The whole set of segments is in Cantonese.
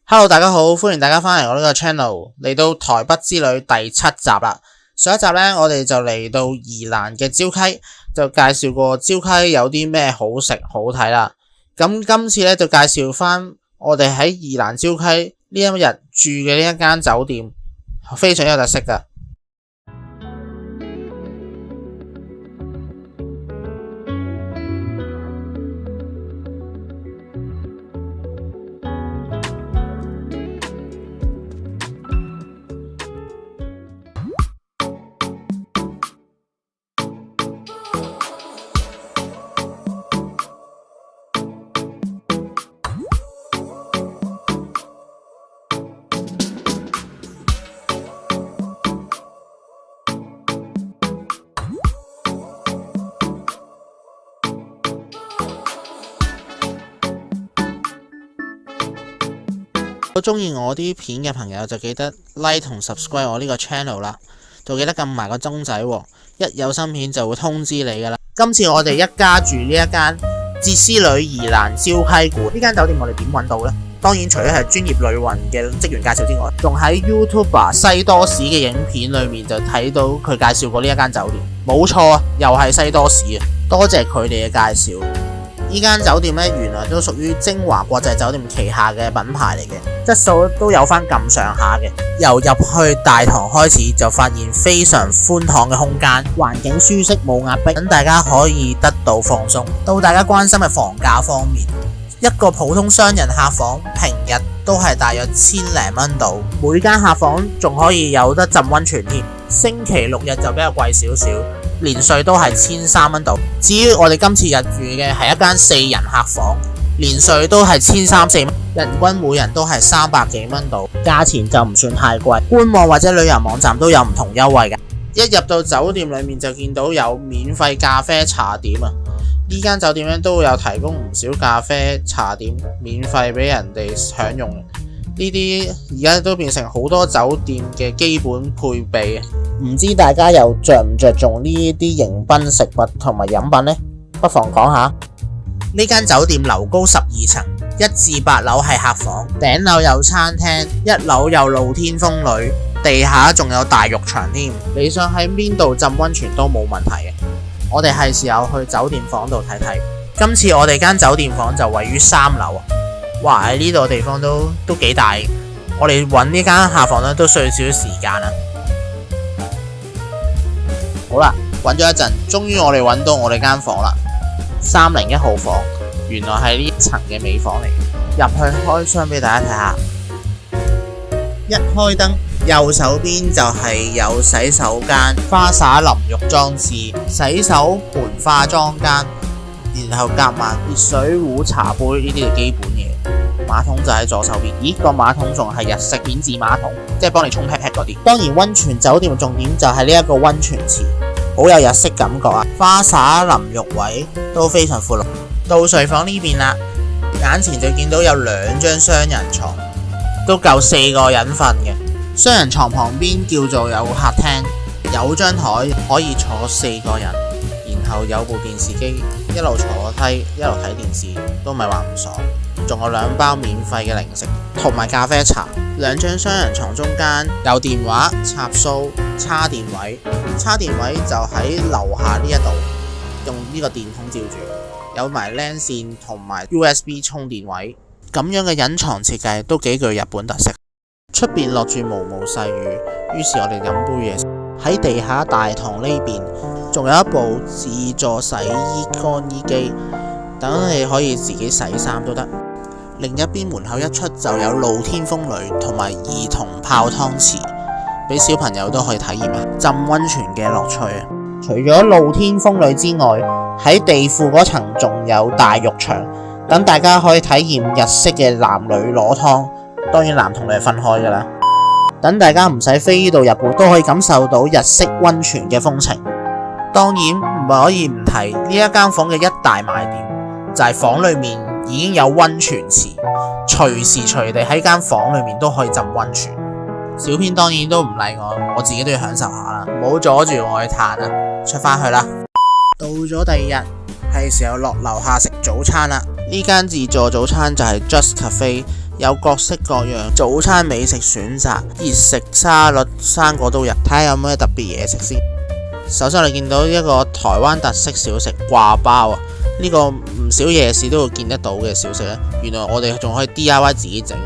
Hello， 大家好，歡迎大家翻嚟我呢個 channel， 嚟到台北之旅第7集啦。上一集呢，我哋就嚟到宜蘭嘅礁溪，就介紹過礁溪有啲咩好食好睇啦。咁今次呢，就介紹翻我哋喺宜蘭礁溪呢一日住嘅呢一間酒店，非常有特色噶。如果中意我啲片嘅朋友就記得 like 同 subscribe 我呢個 channel 啦，就記得撳埋個鐘仔喎，一有新片就會通知你噶啦。今次我哋一家住呢一間捷斯旅宜蘭礁溪館，呢間酒店我哋點揾到呢？當然除咗係專業旅運嘅職員介紹之外，仲喺 YouTuber 西多士嘅影片裏面就睇到佢介紹過呢一間酒店。冇錯啊，又係西多士啊，多謝佢哋嘅介紹。呢間酒店咧，原來都屬於精華國際酒店旗下嘅品牌嚟嘅，質素都有翻咁上下嘅。由入去大堂開始就發現非常寬敞嘅空間，環境舒適冇壓迫，等大家可以得到放鬆。到大家關心嘅房價方面，一個普通雙人客房平日都係大約1000零蚊度，每間客房仲可以有得浸溫泉添。星期6日就比較貴少少，連稅都係1300蚊度。至於我哋今次入住嘅係一間4人客房，連稅都係1300-1400蚊，人均每人都係300幾蚊度，價錢就唔算太貴。官網或者旅遊網站都有唔同優惠嘅。一入到酒店裏面就見到有免費咖啡茶點啊！呢間酒店咧都有提供唔少咖啡茶點免費俾人哋享用，呢啲而家都變成好多酒店嘅基本配備。唔知大家又着唔着重呢啲迎賓食物同埋飲品呢？不妨講下。呢間酒店樓高12層，1至8樓係客房，頂樓有餐廳，1樓有露天風呂，地下仲有大浴場添。你想喺邊度浸溫泉都冇問題嘅。我哋係時候去酒店房度睇睇。今次我哋間酒店房就位於3樓啊！哇，喺呢度地方都幾大。我哋揾呢間客房咧都需要少少時間啦。好啦，揾咗一陣，終於我哋揾到我哋間房啦，301號房。原來係呢層嘅尾房嚟嘅。入去開箱俾大家睇下。一開燈，右手邊就係有洗手間、花灑淋浴裝置、洗手盆、化妝間，然後夾埋熱水壺、茶杯呢啲嘅基本嘢。馬桶就喺左手邊。咦，個馬桶仲係日式免治馬桶，即係幫你沖屁屁嗰啲。當然溫泉酒店嘅重點就係呢一個溫泉池，好有日式感覺啊！花灑淋浴位都非常闊落。到睡房呢邊啦，眼前就見到有2張雙人床，都夠4個人瞓嘅。雙人床旁邊叫做有客廳，有張台可以坐4個人，然後有部電視機，一路坐梯一路睇電視，都唔係話唔爽。仲有2包免費嘅零食同埋咖啡茶。2張雙人床中間有電話插蘇、叉電位，叉電位就喺樓下呢一度，用呢個電筒照住，有埋 LAN 線同埋 USB 充電位。咁樣嘅隱藏設計都幾具日本特色。出邊落住毛毛細雨，於是我哋飲杯嘢。喺地下大堂呢邊仲有一部自助洗衣乾衣機，等你可以自己洗衫都得。另一邊門口一出就有露天風呂同埋兒童泡湯池，俾小朋友都可以體驗下浸溫泉嘅樂趣啊！除咗露天風呂之外，喺地庫嗰層仲有大浴場，等大家可以體驗日式嘅男女裸湯。當然男同女係分開噶啦，等大家唔使飛到日本都可以感受到日式溫泉嘅風情。當然唔可以唔提呢一間房嘅一大賣點，就係房裏面已經有溫泉池，隨時隨地喺間房裏面都可以浸溫泉。小編當然都唔例外，我自己都要享受下啦，唔好阻住我去嘆啊！出返去啦。到咗第2日，係時候落樓下食早餐啦。呢間自助早餐就係 Just Cafe，有各式各樣早餐美食選擇，熱食、沙律、生果都有，睇下有咩特別嘢食先。首先我哋見到一個台灣特色小食掛包啊，呢個唔少夜市都會見得到嘅小食呢，原來我哋仲可以 DIY 自己整。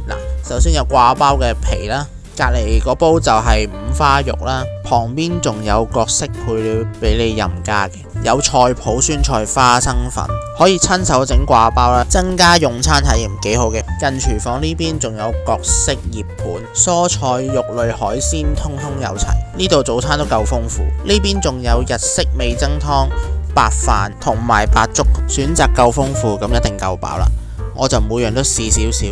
嗱，首先有掛包嘅皮啦，隔離嗰煲就係五花肉啦，旁邊仲有各式配料俾你任加嘅，有菜脯、酸菜、花生粉，可以親手整掛包啦，增加用餐體驗幾好嘅。近廚房呢邊仲有各式熱盤，蔬菜、肉類、海鮮通通有齊，呢度早餐都夠豐富。呢邊仲有日式味噌湯、白飯同埋白粥，選擇夠豐富，咁一定夠飽啦。我就每樣都試少少，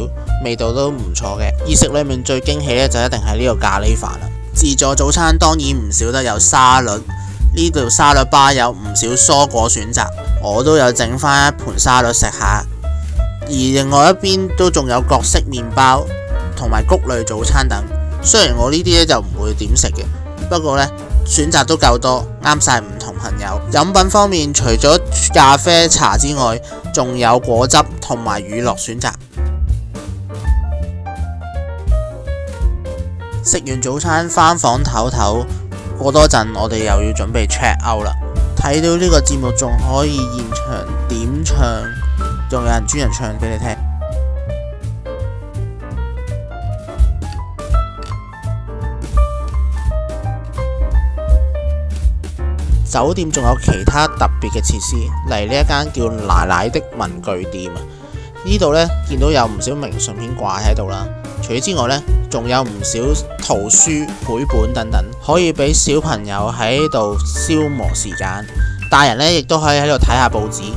味道都唔錯嘅。熱食裏面最驚喜呢，就一定係呢個咖喱飯啦。自助早餐當然唔少得有沙律，呢度沙律吧有唔少蔬果選擇，我都有整翻一盤沙律食下。而另外一邊都仲有各式麵包同埋穀類早餐等。雖然我呢啲呢就唔會點食嘅，不過呢選擇都夠多，啱晒唔同朋友。飲品方面，除咗咖啡茶之外，仲有果汁同埋乳酪選擇。食完早餐返房唞唞，過多陣我哋又要準備 check out 啦。睇到呢個節目仲可以現場點唱，仲有人專人唱俾你聽。酒店仲有其他特別嘅設施，例如呢一間叫奶奶的文具店啊，呢度呢，見到有唔少明信片掛喺度啦。除此之外呢，仲有唔少圖書、繪本等等，可以俾小朋友喺度消磨時間。大人呢亦都可以喺度睇下報紙。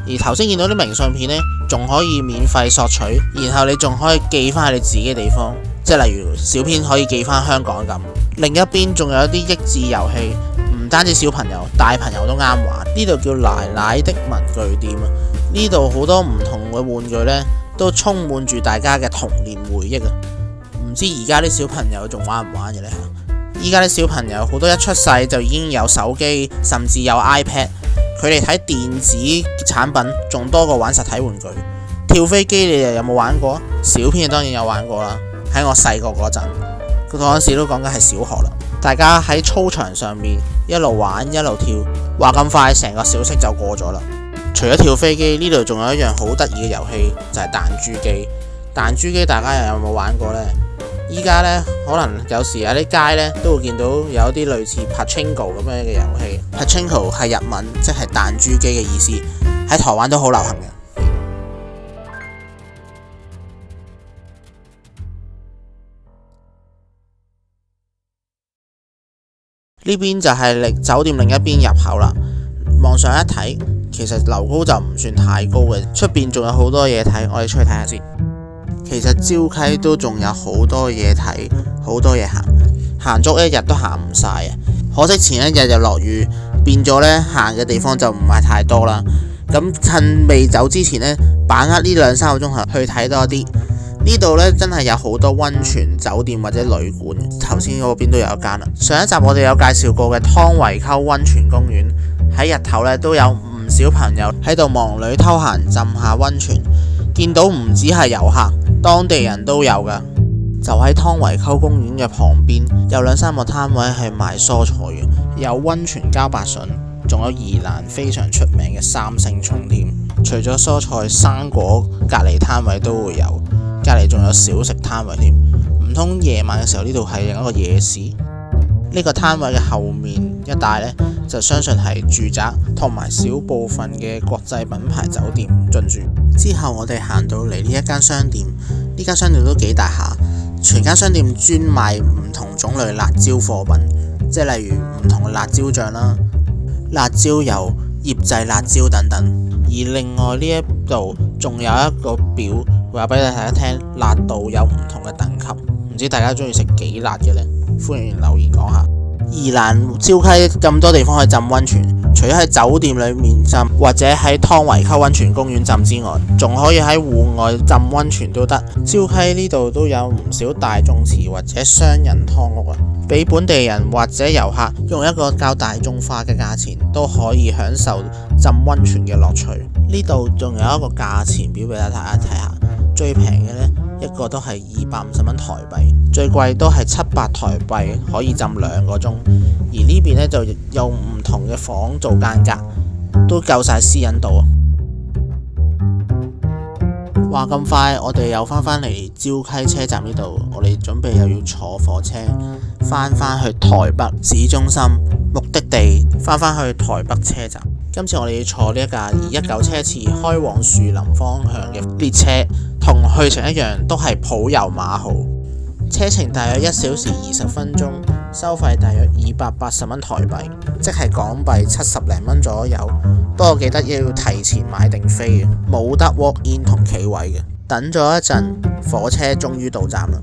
而頭先見到啲明信片呢，仲可以免費索取，然後你仲可以寄翻喺你自己嘅地方，即係例如小編可以寄翻香港咁。另一邊仲有一啲益智遊戲。唔單止小朋友，大朋友都啱玩。呢度叫奶奶的文具店啊，呢度好多唔同嘅玩具呢，都充滿住大家嘅童年回憶啊。唔知而家啲小朋友仲玩唔玩嘅呢？依家啲小朋友好多一出世就已經有手機，甚至有 iPad， 佢哋睇電子產品仲多過玩實體玩具。跳飛機你哋有冇玩過？小編當然有玩過啦，喺我細個嗰陣，嗰陣時都講緊係小學啦。大家喺操場上面一路玩一路跳，話咁快成個小息就過咗啦。除咗跳飛機，呢度仲有一樣好得意嘅遊戲，就係彈珠機。彈珠機大家又有冇玩過呢？依家呢，可能有時有啲街呢都會見到有啲類似 Pachinko 咁樣嘅遊戲。Pachinko 係日文，即係彈珠機嘅意思，喺台灣都好流行嘅。呢邊就係酒店另一邊入口啦。望上一睇，其實樓高就唔算太高嘅，出邊仲有好多嘢睇，我哋出去睇下先。其實礁溪都仲有好多嘢睇，好多嘢行，行足一日都行唔晒啊！可惜前一日就落雨，變咗呢行嘅地方就唔係太多啦。咁趁未走之前呢，把握呢2-3個鐘頭去睇多啲。呢度呢真係有好多溫泉酒店或者旅館，頭先嗰邊都有一間啦。上一集我哋有介紹過嘅湯圍溝溫泉公園，喺日頭呢都有唔少朋友喺度忙裏偷閒浸下溫泉，見到唔止係遊客，當地人都有㗎。就喺湯圍溝公園嘅旁邊，有2-3個攤位係賣蔬菜嘅，有溫泉茭白筍，仲有宜蘭非常出名嘅三星蔥添。除咗蔬菜、生果，隔離攤位都會有。隔離仲有小食攤位添，唔通夜晚嘅時候呢度係另一個夜市？呢個攤位嘅後面一帶呢，就相信係住宅同埋小部分嘅國際品牌酒店進駐。之後我哋行到嚟呢一間商店，呢間商店都幾大下，全間商店專賣唔同種類辣椒貨品，即係例如唔同嘅辣椒醬啦、辣椒油、醃製辣椒等等。而另外呢一度仲有一個表，話俾大家聽，辣度有唔同嘅等級，唔知大家中意食幾辣嘅呢？歡迎留言講下。宜蘭礁溪咁多地方可以浸溫泉，除咗喺酒店裏面浸，或者喺湯圍溝溫泉公園浸之外，仲可以喺戶外浸溫泉都得。礁溪呢度都有唔少大眾池或者雙人湯屋啊，俾本地人或者遊客用一個較大眾化嘅價錢都可以享受浸溫泉嘅樂趣。呢度仲有一個價錢表俾大家睇下，最平嘅呢個都係250蚊台幣，最貴都係700台幣可以浸2個鐘。而呢邊呢，就有唔同嘅房做間隔，都夠晒私隱度。話咁快，我哋又翻嚟礁溪車站呢度，我哋準備又要坐火車翻去台北市中心目的地，翻去台北車站。今次我哋要坐呢一架219車次開往樹林方向嘅列車，同去程一樣，都係普悠瑪號。車程大約1小時20分鐘，收費大約280蚊台幣，即係港幣70零蚊左右。不過記得要提前買定飛嘅，冇得 walk in 同企位嘅。等咗一陣，火車終於到站啦。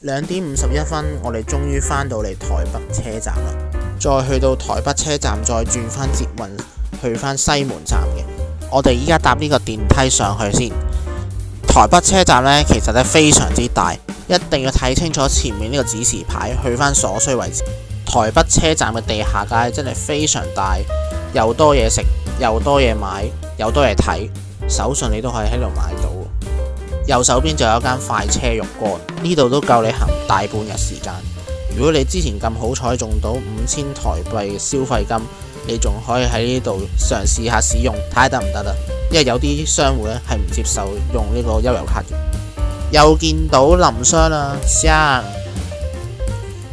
2點51分，我哋終於翻到嚟台北車站啦。再去到台北車站，再轉翻捷運去翻西門站嘅。我哋依家搭呢個電梯上去先。台北車站呢，其實咧非常之大，一定要睇清楚前面呢個指示牌，去翻所需位置。台北車站嘅地下街真係非常大，又多嘢食，又多嘢買，又多嘢睇，手信你都可以喺度買到。右手邊就有一間快車肉乾，呢度都夠你行大半日時間。如果你之前咁好彩中到5000台幣嘅消費金，你仲可以喺呢度嘗試下使用，睇下得唔得啦。因為有啲商戶咧係唔接受用呢個悠遊卡嘅。又見到林商啦，香。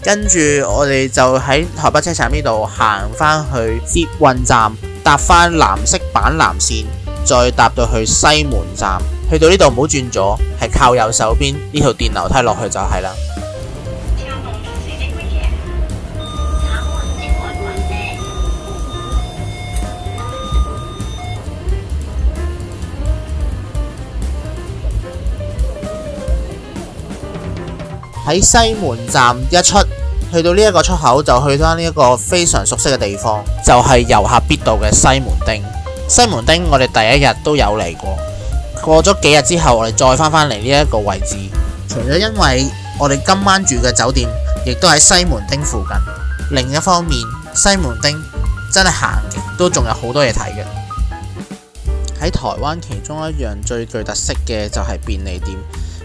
跟住我哋就喺台北車站呢度行翻去捷運站，搭翻藍色板藍線，再搭到去西門站。去到呢度唔好轉左，係靠右手邊呢條電樓梯落去就係啦。喺西門站一出，去到呢一個出口就去翻呢一個非常熟悉嘅地方，就係遊客必到嘅西門町。西門町我哋第一日都有嚟過。過咗幾日之後，我哋再翻嚟呢一個位置。除咗因為我哋今晚住嘅酒店亦都喺西門町附近，另一方面西門町真係行極都仲有好多嘢睇嘅。喺台灣其中一樣最具特色嘅就係便利店，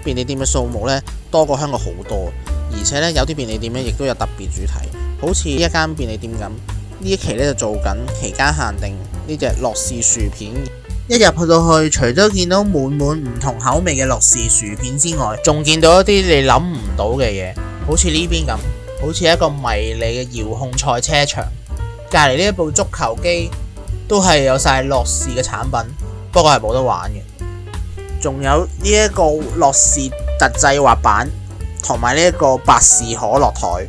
便利店嘅數目呢多過香港好多，而且呢有啲便利店呢亦都有特別主題，好似呢一間便利店咁，呢一期呢就做緊期間限定呢隻樂事薯片。一入去到去，除咗見到滿唔同口味嘅樂事薯片之外，仲見到一啲你諗唔到嘅嘢，好似呢邊咁，好似一個迷你嘅遙控賽車場，隔離呢一部足球機都係有晒樂事嘅產品，不過係冇得玩嘅。仲有呢一個樂事特製滑板，同埋呢一個百事可樂台，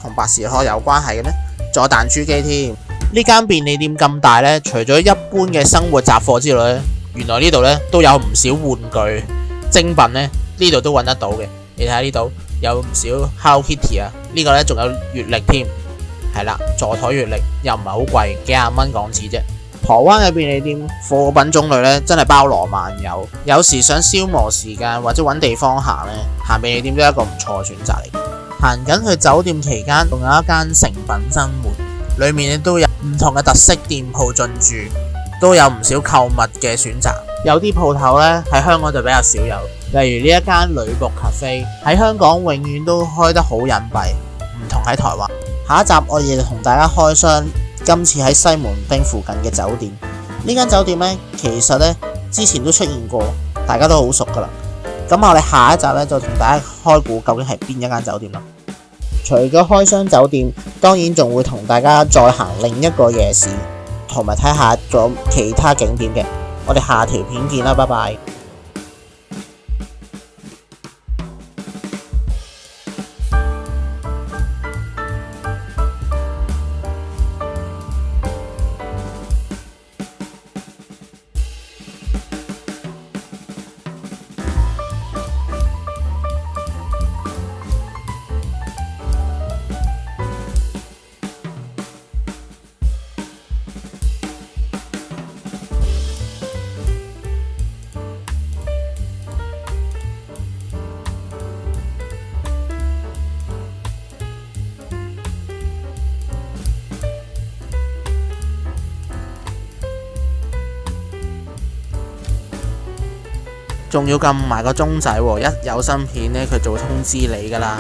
同百事可樂有關係嘅咩？仲有彈珠機添。呢間便利店咁大呢，除咗一般嘅生活雜貨之外呢，原來呢度呢都有唔少玩具精品呢度都揾得到嘅。你睇下呢度有唔少 Hello Kitty 啊，呢個呢仲有月曆添，係啦，座台月曆又唔係好貴，幾廿蚊港紙啫。台灣嘅便利店貨品種類呢真係包羅萬有，有時想消磨時間或者揾地方行呢，行便利店都係一個唔錯嘅選擇嚟。行緊去酒店期間，仲有一間誠品生活。裏面都有唔同嘅特色店鋪進駐，都有唔少購物嘅選擇。有啲鋪頭呢，喺香港就比較少有，例如呢一間女僕咖啡喺香港永遠都開得好隱蔽，唔同喺台灣。下一集我哋就同大家開箱今次喺西門町附近嘅酒店。呢間酒店呢，其實呢之前都出現過，大家都好熟噶啦。咁我哋下一集呢，就同大家開估究竟係邊一間酒店啦。除咗開箱酒店，當然仲會同大家再行另一個夜市，同埋睇下仲有其他景點嘅。我哋下條片見啦，拜拜。仲要撳埋個鐘仔喎，一有新片呢，佢就會通知你㗎啦。